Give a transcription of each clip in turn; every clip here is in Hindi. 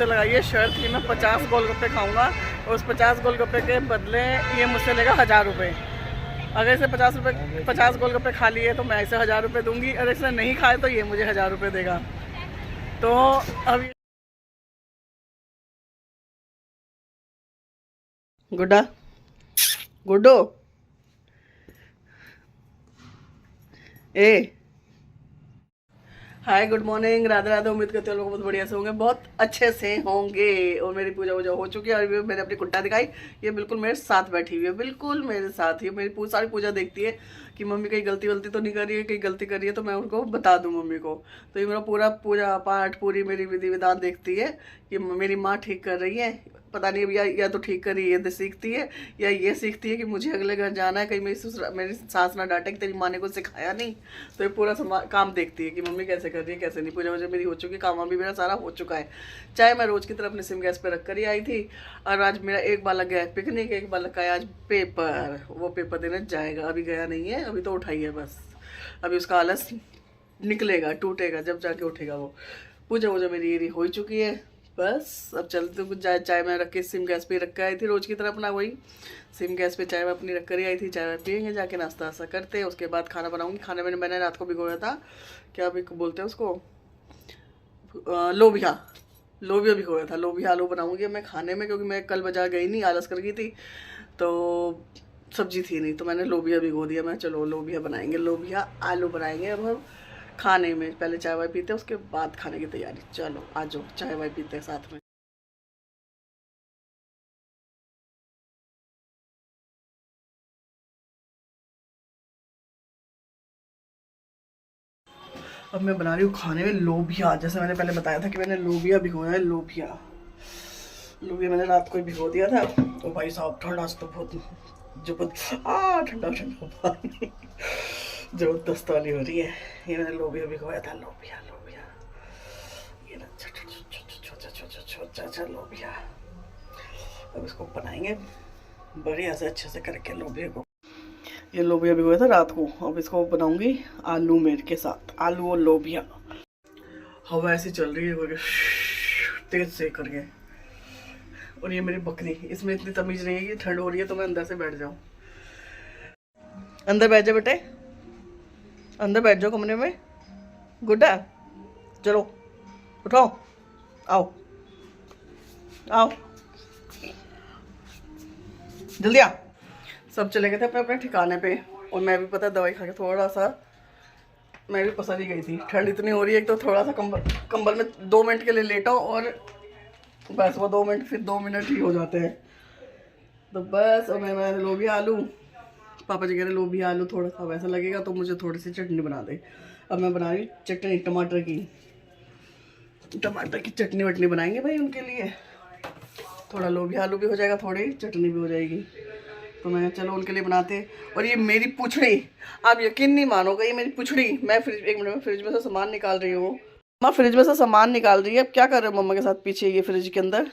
मुझसे लगाई है शर्त कि मैं 50 गोलगप्पे खाऊंगा और उस 50 गोलगप्पे के बदले ये मुझसे लेगा 1000 रुपये। अगर इसे 50 गोलगप्पे खा लिए तो मैं इसे 1000 रुपये दूंगी, और इसने नहीं खाए तो ये मुझे 1000 रुपये देगा। तो अब गुड्डा गुड्डो ए हाय, गुड मॉर्निंग, राधे राधे। उम्मीद करते हो लोग बहुत बढ़िया से होंगे, बहुत अच्छे से होंगे। और मेरी पूजा वूजा हो चुकी है और मैंने अपनी कुट्टा दिखाई, ये बिल्कुल मेरे साथ बैठी हुई है, बिल्कुल मेरे साथ ही। मेरी सारी पूजा देखती है कि मम्मी कहीं गलती वलती तो नहीं कर रही है, कहीं गलती कर रही है तो मैं उनको बता दूँ मम्मी को। तो ये मेरा पूरा पूजा पाठ, पूरी मेरी विधि विधान देखती है कि मेरी माँ ठीक कर रही है। पता नहीं भैया, या तो ठीक कर रही है, सीखती है, या ये सीखती है कि मुझे अगले घर जाना है, कहीं मेरी सास ना डांटे कि तेरी माँ ने कुछ सिखाया नहीं। तो ये पूरा काम देखती है कि मम्मी कैसे कर रही है कैसे नहीं। पूजा वूजा मेरी हो चुकी है, काम भी मेरा सारा हो चुका है। चाहे मैं रोज़ की तरह अपने सिम गैस पे रख कर ही आई थी। और आज मेरा एक बालक गया है पिकनिक, एक बालक का है आज पेपर, वो पेपर देने जाएगा। अभी गया नहीं है, अभी तो उठाई है बस। अभी उसका आलस निकलेगा, टूटेगा, जब जाके उठेगा वो। पूजा वूजा मेरी ये हो चुकी है, बस अब चलते कुछ चाय मैं रख के सिम गैस पे रख कर आई थी रोज़ की तरह अपना वही सिम गैस पे चाय मैं अपनी रख कर ही आई थी। चाय पियेंगे जाके, नाश्ता वास्ता करते हैं, उसके बाद खाना बनाऊंगी। खाने में मैंने रात को भिगोया था, क्या भी बोलते हैं उसको, लोबिया भिगोया था। लोबिया आलू बनाऊंगी मैं खाने में, क्योंकि मैं कल बाजार गई नहीं, आलस कर गई थी, तो सब्जी थी नहीं, तो मैंने लोबिया भिगो दिया। मैं चलो लोबिया बनाएंगे, लोबिया आलू बनाएंगे। अब हम खाने में पहले चाय वाय पीते हैं, उसके बाद खाने की तैयारी। चलो आ जाओ, चाय वाय पीते हैं साथ में। अब मैं बना रही हूँ खाने में लोबिया। जैसे मैंने पहले बताया था कि मैंने लोबिया भिगोया है। लोबिया मैंने रात को ही भिगो दिया था। तो भाई साहब ठंडा तो बहुत ठंडा ठंडा पानी जबरदस्त वाली हो रही है। ये मैंने लोबिया भिगोया था। लोबिया ये ना छोटा लोबिया। अब इसको बनाएंगे बढ़िया से, अच्छे से करके लोबिया को। ये लोबिया भिगोया था रात को, अब इसको बनाऊंगी आलू मेर के साथ, आलू और लोबिया। हवा ऐसी चल रही है तेज से करके। और ये मेरी बकरी, इसमें इतनी तमीज नहीं है कि ठंड हो रही है तो मैं अंदर से बैठ जाऊं। अंदर बैठ जाओ बेटे, अंदर बैठ जाओ कमरे में। गुड्डा चलो उठो, आओ आओ जल्दी आ। सब चले गए थे अपने अपने ठिकाने पे, और मैं भी पता दवाई खा के थोड़ा सा मैं भी पसर ही गई थी। ठंड इतनी हो रही है, एक तो थोड़ा सा कंबल में 2 मिनट के लिए लेटा हूँ, और बस वो 2 मिनट, फिर 2 मिनट ही हो जाते हैं। तो बस और मैं लोबिया आलू, पापा जी कह रहे लोबिया आलू थोड़ा सा वैसा लगेगा तो मुझे थोड़ी सी चटनी बना दे। अब मैं बना रही चटनी, टमाटर की चटनी वटनी बनाएंगे भाई उनके लिए। थोड़ा लोबिया आलू भी हो जाएगा, थोड़ी चटनी भी हो जाएगी। तो मैं चलो उनके लिए बनाते। और ये मेरी पुछड़ी, आप यकीन नहीं मानोगे, ये मेरी पुछड़ी, मैं एक मिनट में फ्रिज में से सामान निकाल रही हूँ। मम्मा फ्रिज में से सामान निकाल रही है। अब क्या कर रहे हो मम्मा के साथ पीछे ये फ्रिज के अंदर?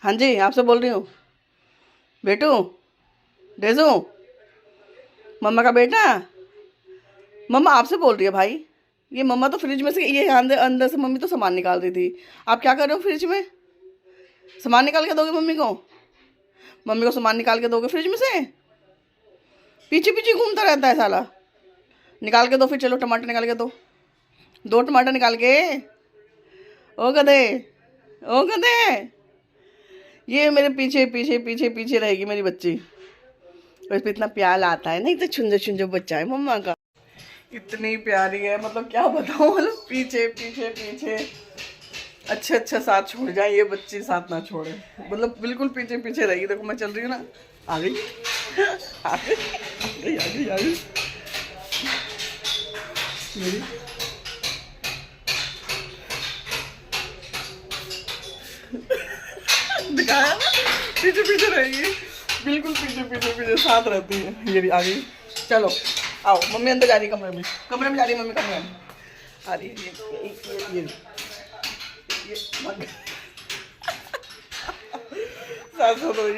हाँ जी, आपसे बोल रही हूँ बेटू, डेजू, मम्मा का बेटा, मम्मा आपसे बोल रही है भाई। ये मम्मा तो फ्रिज में से ये अंदर से मम्मी तो सामान निकाल रही थी। आप क्या कर रहे हो फ्रिज में? सामान निकाल के दोगे मम्मी को? मम्मी को सामान निकाल के दोगे फ्रिज में से? पीछे पीछे घूमता रहता है साला। निकाल के दो फिर, चलो टमाटर निकाल के दो, 2 टमाटर निकाल के। ओ गधे, ओ गधे, ये मेरे पीछे पीछे पीछे पीछे रहेगी मेरी बच्ची। और इस पर इतना प्यार आता है, नहीं तो छुंजो छुंजो बच्चा है मम्मा का। इतनी प्यारी है, मतलब क्या बताऊँ, मतलब पीछे पीछे पीछे अच्छा साथ छोड़ जाए, ये बच्ची साथ ना छोड़े, मतलब बिल्कुल पीछे पीछे रहेगी। देखो मैं चल रही हूँ ना, आ गई आ गई आ गई आ गई मेरी। दिखाया ना, पीछे पीछे रहेगी, बिल्कुल पीछे पीछे पीछे साथ रहती है। ये भी आ गई। चलो आओ, मम्मी अंदर जा रही है, कमरे में जा रही है मम्मी, कमरे में आ रही है। ये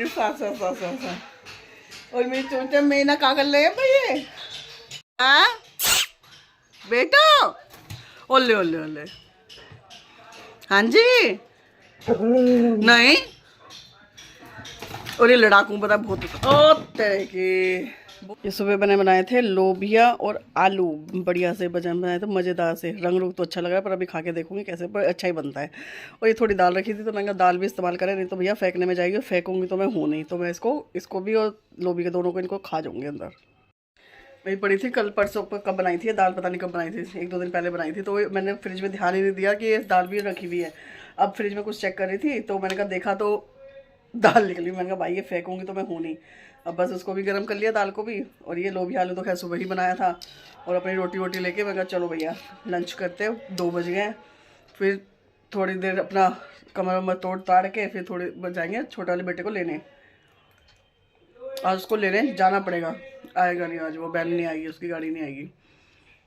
सास। और मेरी चोचा में ना का कर ले भाई, हाँ बेटो, ओले ओले ओले, हाँ जी नहीं, और ये लड़ाकू पता बहुत ओ तेरे के। ये सुबह मैंने बनाए थे लोबिया और आलू, बढ़िया से बनाए थे, मज़ेदार से। रंग रूप तो अच्छा लग रहा है, पर अभी खा के देखूंगी कैसे, पर अच्छा ही बनता है। और ये थोड़ी दाल रखी थी, तो मैंने कहा दाल भी इस्तेमाल करें, नहीं तो भैया फेंकने में जाएगी, फेंकूंगी तो मैं हूँ नहीं, तो मैं इसको भी और लोबी के दोनों को इनको खा जाऊँगी अंदर। वही पड़ी थी कल परसों कब बनाई थी दाल, पता नहीं कब बनाई थी, 1-2 दिन पहले बनाई थी। तो मैंने फ्रिज में ध्यान ही नहीं दिया कि ये दाल भी रखी हुई है। अब फ्रिज में कुछ चेक कर रही थी, तो मैंने कहा देखा तो दाल निकली। मैंने कहा भाई ये फेंकूंगी तो मैं हूँ नहीं। अब बस उसको भी गर्म कर लिया, दाल को भी। और ये लोभी आलू तो खैर सुबह ही बनाया था। और अपनी रोटी वोटी लेके मैं कहा चलो भैया लंच करते, 2 बज गए। फिर थोड़ी देर अपना कमर वमर तोड़ ताड़ के फिर थोड़ी बज जाएंगे छोटे वाले बेटे को लेने। आज उसको लेने जाना पड़ेगा, आएगा नहीं आज, वो बैन नहीं आएगी, उसकी गाड़ी नहीं आएगी,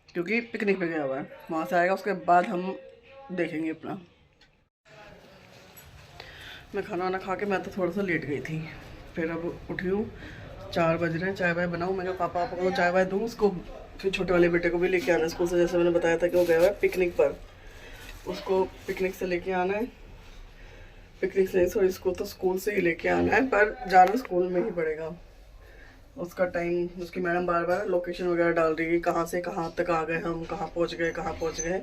क्योंकि पिकनिक पे गया हुआ है। वहाँ से आएगा, उसके बाद हम देखेंगे अपना। मैं खाना वाना खा के मैं तो थोड़ा सा लेट गई थी। फिर अब उठी हूँ, 4 बज रहे हैं, चाय वाय बनाऊँ। मैं कहा पापा को चाय वाय दूँ उसको, फिर छोटे वाले बेटे को भी लेके आना है स्कूल से। जैसे मैंने बताया था कि वो गया हुआ है पिकनिक पर, उसको पिकनिक से लेके आना है। पिकनिक से सॉरी, इसको तो स्कूल से ही लेके आना है, पर जाना स्कूल में ही पड़ेगा। उसका टाइम, उसकी मैडम बार बार लोकेशन वगैरह डाल रही है, कहाँ से कहाँ तक आ गए हम, कहाँ पहुँच गए।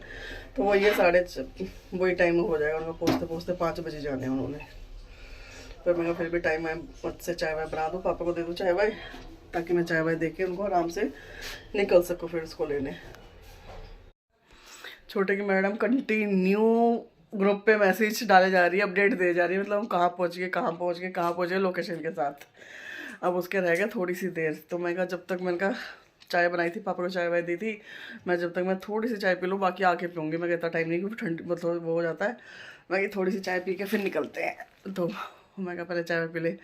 तो वो ये वही टाइम हो जाएगा उनका, पहुँचते पहुँचते 5 बजे जाने हैं उन्होंने। पर मैं फिर भी टाइम है, मत से चाय वाय बना दूँ, पापा को दे दूँ चाय वाय, ताकि मैं चाय वाय दे के उनको आराम से निकल सकूँ फिर उसको लेने। छोटे की मैडम कंटिन्यू ग्रुप पे मैसेज डाले जा रही है, अपडेट दे जा रही है, मतलब हम कहाँ पहुँच गए लोकेशन के साथ। अब उसके रह गया थोड़ी सी देर, तो मैं कहा जब तक मैंने कहा चाय बनाई थी, पापा को चाय वाय दी थी, जब तक मैं थोड़ी सी चाय पी लूँ, बाकी आके पीऊँगी। मैं कहता टाइम नहीं, क्योंकि ठंडी मतलब वो हो जाता है। मैं थोड़ी सी चाय पी के फिर निकलते हैं। तो मैं कहा पहले चाय पी ले।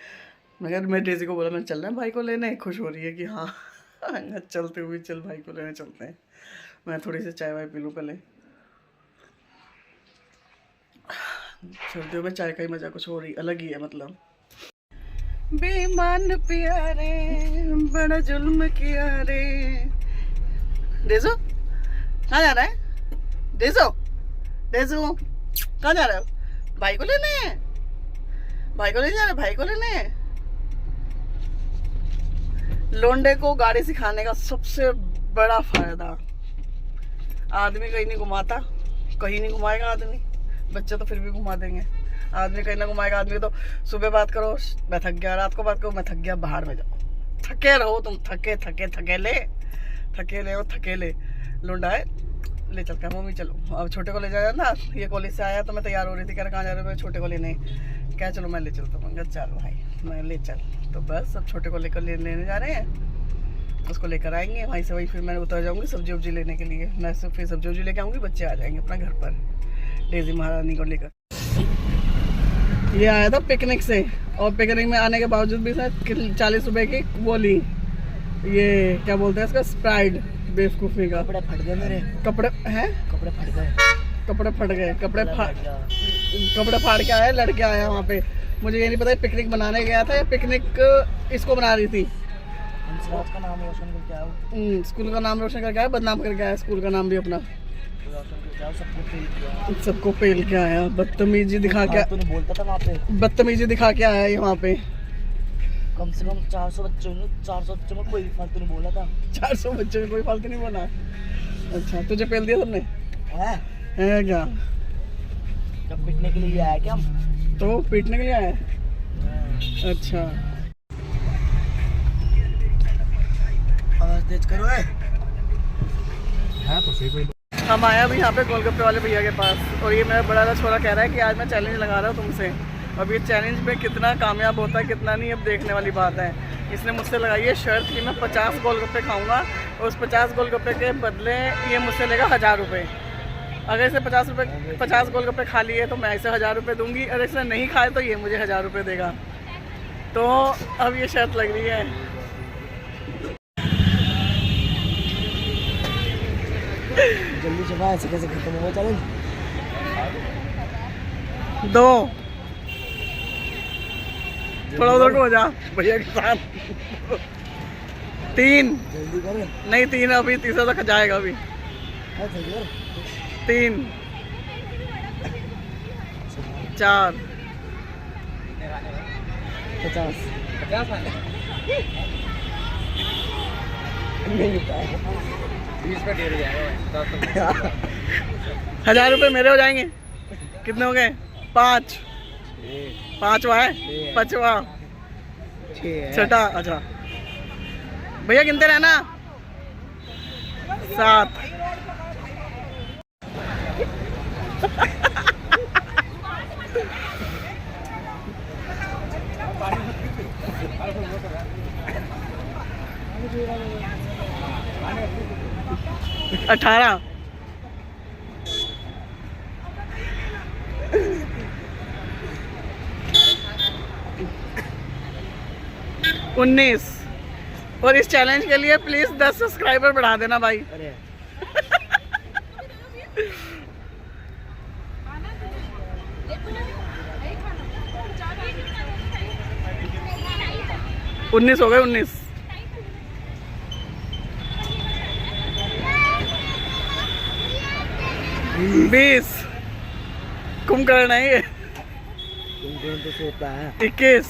मैं डेजी को बोला मैं चल रहा है भाई को लेने, खुश हो रही है कि हाँ चलते हुए चल भाई को लेने चलते हैं। मैं थोड़ी सी चाय वाय पी लूँ पहले। सर्दियों में चाय का ही मज़ा कुछ और ही अलग ही है। मतलब बेईमान प्यारे बड़ा जुल्म किया रे। डेजो कहाँ जा रहा है? डेजो कहाँ जा रहा है? भाई को लेने, भाई को ले जा रहे, भाई को लेने। लोंडे को गाड़ी सिखाने का सबसे बड़ा फायदा, आदमी कहीं नहीं घुमाता, कहीं नहीं घुमाएगा आदमी, बच्चे तो फिर भी घुमा देंगे। आदमी कहीं ना घुमाएगा। आदमी तो सुबह बात करो मैं थक गया, रात को बात करो मैं थक गया, बाहर में जाओ, थके रहो तुम, थकेले लोंडा है। ले चलता है मम्मी चलो, अब छोटे को ले जाया ना। ये कॉलेज से आया तो मैं तैयार हो रही थी, कह रहा कहाँ जा रहे हो? मैं छोटे को लेने। क्या चलो मैं ले चलता हूँ। चल भाई मैं ले चल। तो बस अब छोटे को लेकर लेने जा रहे हैं, उसको लेकर आएंगे वहीं से। वहीं फिर मैं उतर जाऊँगी सब्जी वब्जी लेने के लिए। मैं फिर सब्जी वब्जी लेके आऊँगी, बच्चे आ जाएंगे अपना घर पर डेजी महारानी को लेकर। ये आया था पिकनिक से, और पिकनिक में आने के बावजूद भी शायद 40 रुपए की वो ली, ये क्या बोलते हैं इसका, स्प्राइट। बेवकूफ़ी का। कपड़े फट गए मेरे, कपड़े हैं, कपड़े फट गए, कपड़े फाड़ के आया, लड़के आया वहाँ पे। मुझे ये नहीं पता पिकनिक बनाने गया था या पिकनिक इसको बना रही थी। स्कूल का नाम रोशन करके आया, बदनाम करके आया स्कूल का नाम भी अपना, सबको पेल के आया। बदतमीजी दिखा के बोलता था वहाँ पे, बदतमीजी दिखा के आया ये वहाँ पे। कम से कम 400 बच्चों में कोई फालतू नहीं बोला था। 400 बच्चों में कोई फालतू नहीं बोला। अच्छा तुझे पेल दिया सबने? है क्या? जब पीटने के लिए आया क्या हम? तो पीटने के लिए आया? अच्छा आवाज तेज करो है तो सही। कोई हम आया अभी यहाँ पे गोलगप्पे वाले भैया के पास, और ये मेरा बड़ा वाला छोरा कह रहा है कि आज मैं चैलेंज लगा रहा हूँ तुमसे। अब ये चैलेंज में कितना कामयाब होता है कितना नहीं, अब देखने वाली बात है। इसने मुझसे लगाई है शर्त कि मैं 50 गोलगप्पे खाऊंगा, और उस 50 गोलगप्पे के बदले ये मुझसे लेगा 1000 रुपये। अगर इसने 50 गोलगप्पे खा लिए तो मैं इसे 1000 रुपये दूंगी, अगर इसने नहीं खाए तो ये मुझे 1000 रुपये देगा। तो अब ये शर्त लग रही है। जल्दी चला, ऐसे कैसे खत्म हो चैलेंज? 2 थोड़ा उधर को हो जा भैया के साथ। 3 जल्दी करो। नहीं 3 अभी, तीसरा तक जाएगा अभी। 3 4 50 1000 रुपये मेरे हो जाएंगे। कितने हो गए? 5 5वां है, 5वां, 6ठा। अच्छा भैया गिनते रहना। 7 18 19। और इस चैलेंज के लिए प्लीज 10 सब्सक्राइबर बढ़ा देना भाई। अरे 19 हो गए। 19 20 कुंभकर्ण है ये। कुंभकर्ण तो सोता है। 21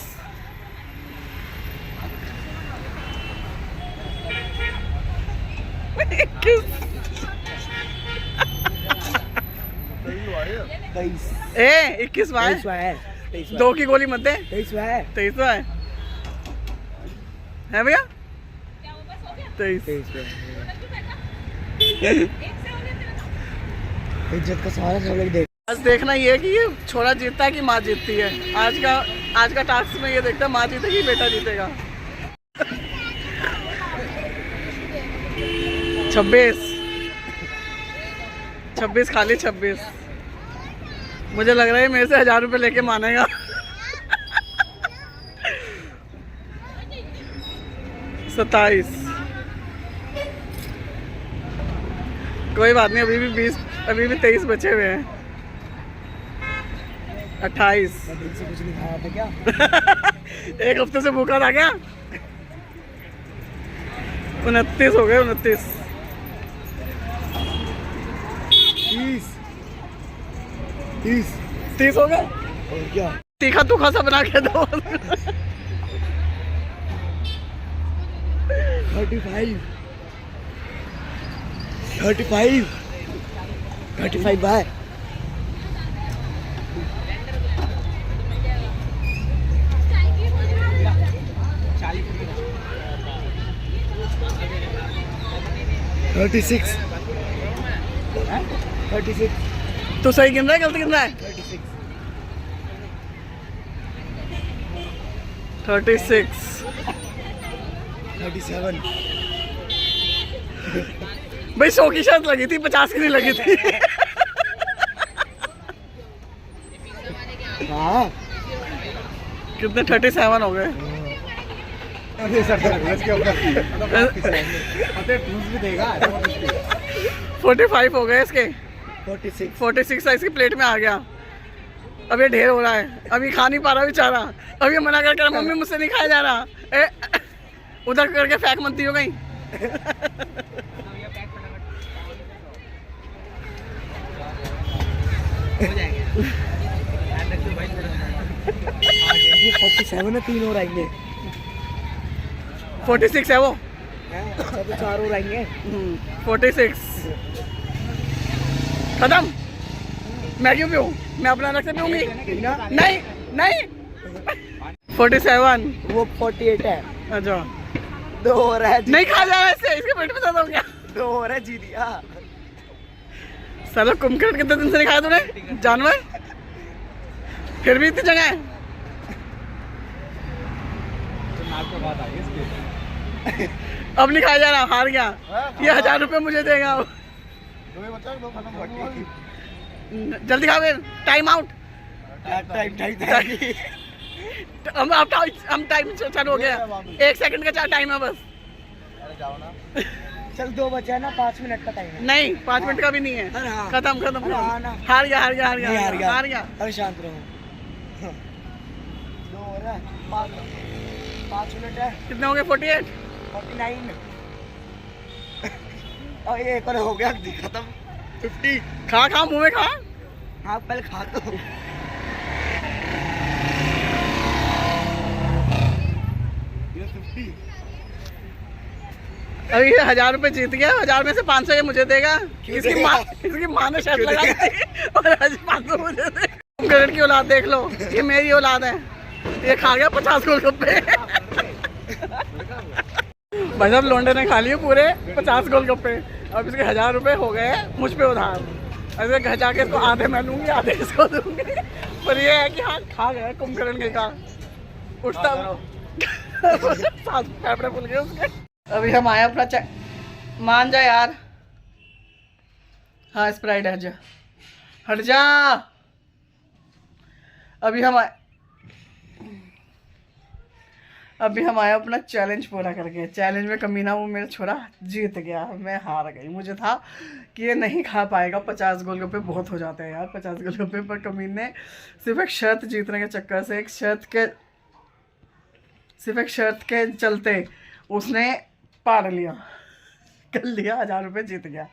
21 है। 2 की गोली मत दे। 23 है भैया। 23 इज्जत का सवाल सब लोग देख। बस देखना ये है कि ये छोरा जीतता है कि माँ जीतती है। आज का टास्क में ये देखता है माँ जीतेगी बेटा जीतेगा। 26 खाली 26। मुझे लग रहा है मेरे से 1000 रुपये लेके मानेगा। 27। कोई बात नहीं, अभी भी 23 बचे हुए हैं। 28। से कुछ नहीं खाया था क्या? एक हफ्ते से भूखा था क्या? 29 हो गए। 29। 30 हो गए। और क्या? तीखा तुखा सा बना के दो। 35 भाई। 36। तो सही गिन रहा है गलती गिन रहा है? 36। 37। भाई 100 की शर्त लगी थी, 50 की नहीं लगी थी। हाँ कितने? 37 हो गए। 45 हो गए इसके। 46 साइज की प्लेट में आ गया। अब ये ढेर हो रहा है, अभी खा नहीं पा रहा बेचारा। अब ये मना कर मम्मी मुझसे नहीं खाया जा रहा। उधर करके फेंक मत दियो कहीं। हो जाएंगे। 47 है, 3 और आएंगे। 46 है वो। अच्छा तो 4 और आएंगे। 46 खत्म। मैं क्यों पीऊँ? मैं अपना अलग से पीऊँगी। नहीं नहीं। 47। वो 48 है। अच्छा 2 और है। नहीं खा जा रहा इससे, इसके पेट में दर्द हो गया। 2 और है, जी दिया। साला कुंभकर्ण कितने दिन से नहीं खाया तूने जानवर? फिर भी इतनी जगह है। अब नहीं खाया जा रहा, हार गया। ये 1000 रुपये मुझे देगा। जल्दी खाओगे। Time out. हम टाइम चालू हो गया। 1 सेकंड का टाइम है बस। चल 2 बचे है ना, 5 मिनट का टाइम है। नहीं 5 मिनट का भी नहीं है। खत्म। हार गया। अरे शांत रहो। 2 और है, 5 मिनट है। कितने हो गए? 48 49। और ये एक और हो गया, खत्म। 50। खा मुंह में खा। हाँ पहले खा तो। अभी 1000 रुपए जीत गया, 1000 में से 500 ये मुझे देगा। इसकी माँ ने शर्त लगाई थी और आज 500 मुझे दे। कुंभकर्ण की औलाद देख लो, ये मेरी औलाद है। ये खा गया 50 गोलगप्पे। भाई साहब लोंडे ने खा लिए पूरे 50 गोलगप्पे। अब इसके 1000 रुपए हो गए मुझ पे उधार। ऐसे घर जाके इसको आधे मैं लूंगी, आधे इसको दूंगी। पर ये है कि हाँ खा गया कुंभकर्ण का। उठता फेफड़े फूल गए उसके। अभी हम आए अपना चाय। मान जा यार। हाँ स्प्राइट हट जा, हट जा। अभी हम आए अपना चैलेंज पूरा करके। चैलेंज में कमीना वो मेरा छोरा जीत गया, मैं हार गई। मुझे था कि ये नहीं खा पाएगा, 50 गोलगप्पे बहुत हो जाते हैं यार 50 गोलगप्पे। पर कमीन ने सिर्फ एक शर्त जीतने के चक्कर से, सिर्फ एक शर्त के चलते उसने पार लिया, कर लिया। 1000 रुपये जीत गया।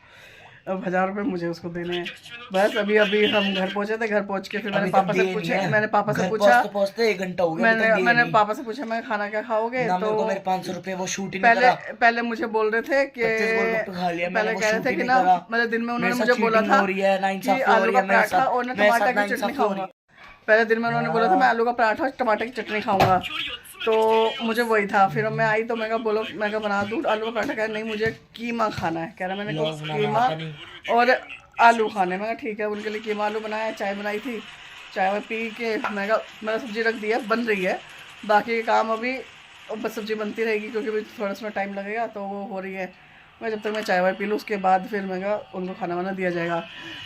अब 1000 रुपये मुझे उसको देने हैं बस। अभी हम घर पहुंचे थे। घर पहुंच के फिर मैंने पापा से पूछा, मैंने पापा से पूछा, पहुंचते 1 घंटा हो गया। मैंने पापा से पूछा मैं खाना क्या खाओगे, तो मेरे 500 रुपए वो शूट ही नहीं करा। पहले मुझे बोल रहे थे कि पहले कह रहे थे कि ना, मतलब दिन में उन्होंने मुझे बोला था कि आलू का पराठा और ना टमाटर की चटनी खाऊंगा। पहले दिन में उन्होंने बोला था मैं आलू का पराठा और टमाटर की चटनी खाऊंगा, तो मुझे वही था। फिर मैं आई तो मैं कहा बोलो, मैं कहा बना दूँ आलू का पराठा। कह नहीं मुझे कीमा खाना है। कह रहा मैंने कीमा और आलू खाने। मैं कहा ठीक है। उनके लिए कीमा आलू बनाया, चाय बनाई थी, चाय पी के मैं कहा मैंने सब्ज़ी रख दी है, बन रही है। बाकी काम अभी बस सब्ज़ी बनती रहेगी क्योंकि अभी थोड़ा सा टाइम लगेगा, तो वो हो रही है। मैं जब तक मैं चाय वाय पी लूँ उसके बाद फिर मैं कहा उनको खाना वाना दिया जाएगा।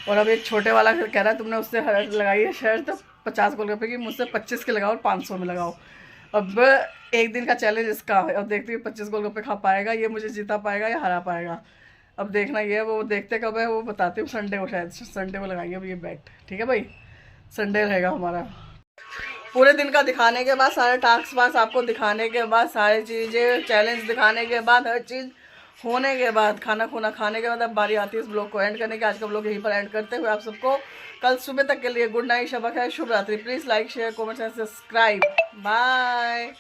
और अब एक छोटे वाला कह रहा है तुमने उससे लगाई है शर्त 50 गोलगप्पे की, मुझसे 25 के लगाओ और 500 में लगाओ। अब एक दिन का चैलेंज इसका है। अब देखते हैं 25 गोलगप्पे खा पाएगा, ये मुझे जीता पाएगा या हरा पाएगा। अब देखना ये है, वो देखते कब है वो बताती हूँ। संडे को, शायद संडे को लगाएंगे अब ये बैट। ठीक है भाई, संडे रहेगा हमारा। पूरे दिन का दिखाने के बाद, सारे टास्क वास्क आपको दिखाने के बाद, सारी चीज़ें चैलेंज दिखाने के बाद, हर चीज़ होने के बाद, खाना खुना खाने के बाद अब बारी आती है इस ब्लॉग को एंड करने की। आज का ब्लॉग यहीं पर एंड करते हुए आप सबको कल सुबह तक के लिए गुड नाइट, शब ख़ैर, शुभ रात्रि। Please like share comment and subscribe. Bye.